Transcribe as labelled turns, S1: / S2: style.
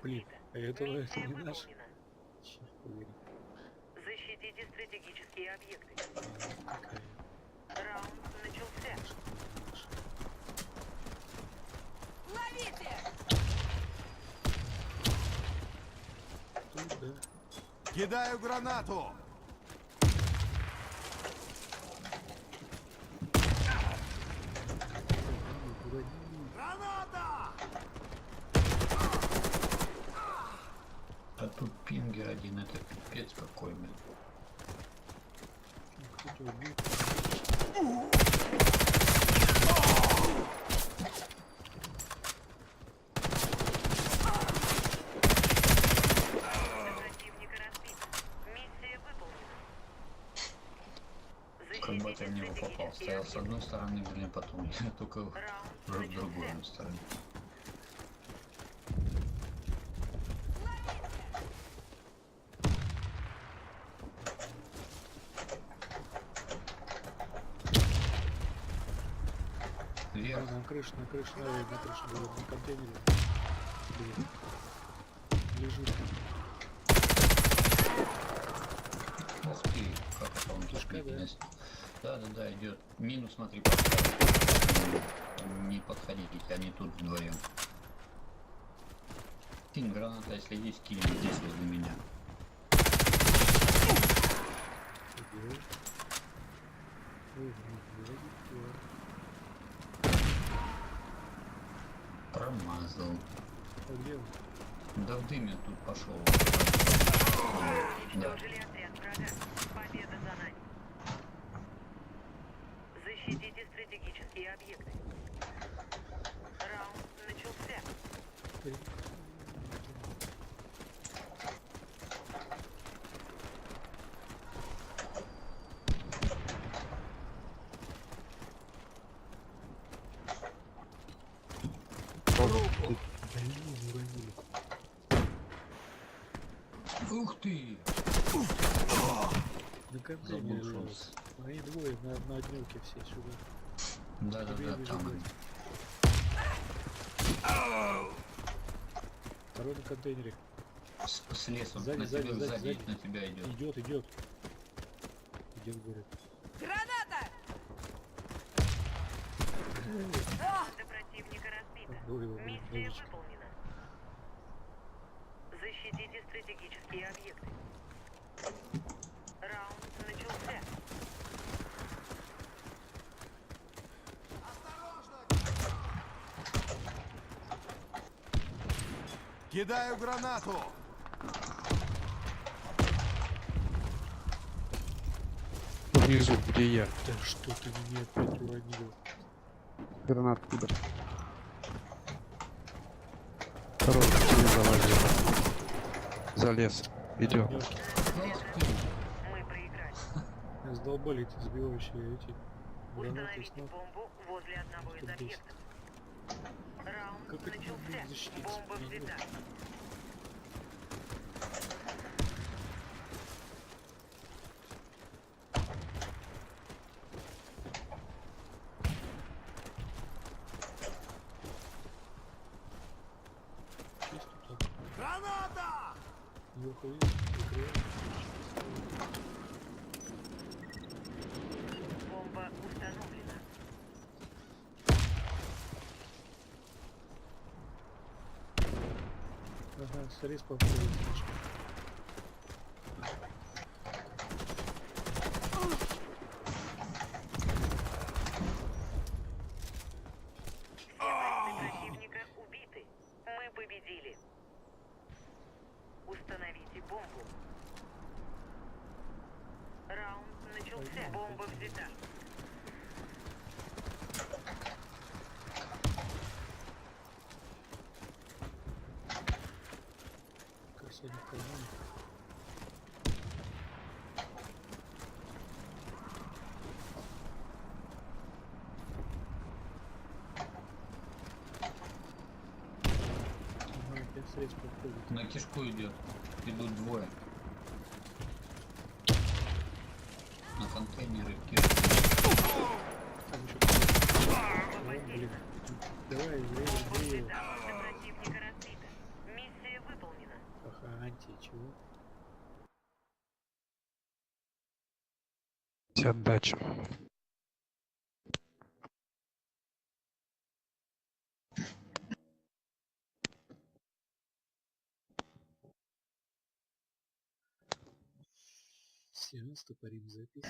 S1: Блин, а это не наш? Черт побери.
S2: Защитите стратегические объекты.
S1: Какая
S2: Раунд начался.
S1: наша.
S3: Ловите!
S1: Тут, да.
S4: Кидаю гранату! Граната!
S5: А тут пингер один, это пипец какой, блин.
S1: Кто-то убил.
S2: Противника разбит. Миссия выполнена.
S5: Как бы я в него попал. Стоял с одной стороны, блин, потом я только
S2: Раунд
S5: с другой
S2: начался.
S5: стороны. Вверх.
S1: На крыше, на крыше было на контейнере. Блин. Лежит.
S5: Ух ты, как это он
S1: Кишка,
S5: тут
S1: да?
S5: не. Да, идет. Минус, смотри, подходит. Не подходите, они тут вдвоем. Кинь граната, если есть, кинь здесь возле меня.
S1: Ой,
S5: Промазал.
S1: а где он?
S5: Да в дыме тут пошел. Да.
S2: Уничтожили отряд врага. Победа за нами. Защитите стратегические объекты. Раунд начался.
S1: Блин, уронили.
S5: Ух ты!
S1: На контейнере
S5: Забыл,
S1: лежат. Они двое на однёвке все сюда.
S5: Да, там они.
S1: Второй на контейнере.
S5: С лесом.
S1: Сзади,
S5: На
S1: сзади,
S5: тебя,
S1: сзади,
S5: сзади
S1: сзади.
S5: на тебя идет.
S1: Идет. Идет, говорит.
S3: Граната!
S2: До противника разбита.
S1: Был его, блин,
S2: Миссия
S1: ножичек.
S2: выполнена. Защитите стратегические объекты. Раунд начался.
S4: Кидаю гранату!
S6: Внизу, где я.
S1: Да что ты меня опять уронил?
S6: Гранат куда? Второй к тебе залазил. Залез. Идем.
S2: Мы проиграли.
S1: Сдолбали эти сбивающие эти гранаты
S2: Установите
S1: снов.
S2: бомбу возле одного из
S1: Что здесь?
S2: объектов. Раунд
S1: Как это
S2: начался.
S1: можно защититься?
S2: Бомба
S1: Я не
S2: взята.
S1: Есть тут
S4: Граната!
S1: Ёха есть, прикрывает.
S2: Бомба установлена.
S1: Ага, с респа немножко.
S2: Противника убиты. Мы победили. Установите бомбу. Раунд начался. Бомба взята.
S1: Кажется, они в кармане. Ага, опять. средств подходит.
S5: На кишку идет. Идут двое. На контейнеры кишку.
S1: Там еще
S2: Бомба
S1: блин.
S2: потеряна.
S1: Давай,
S2: Бомба
S1: время,
S2: взята. Для противника разбита. Миссия выполнена.
S1: Ага, чего?
S6: Отдача.
S1: Все, стопорим запись.